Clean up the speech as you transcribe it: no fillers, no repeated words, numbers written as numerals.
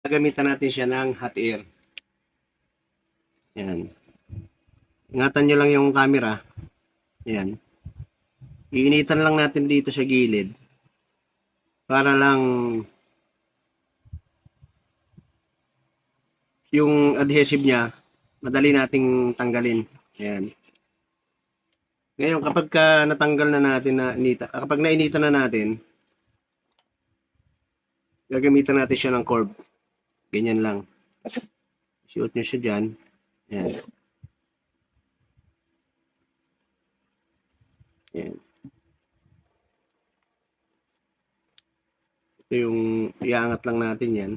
Gagamitan natin siya ng hot air. Yan. Ingatan nyo lang yung camera. Yan. Iinitan lang natin dito sa gilid. Para lang yung adhesive niya, madali nating tanggalin. Yan. Ngayon, kapag natanggal na natin, kapag nainitan na natin, gagamitan natin siya ng curve. Ganyan lang. Shoot nyo siya dyan. Yan. Yan. Ito yung iaangat lang natin yan.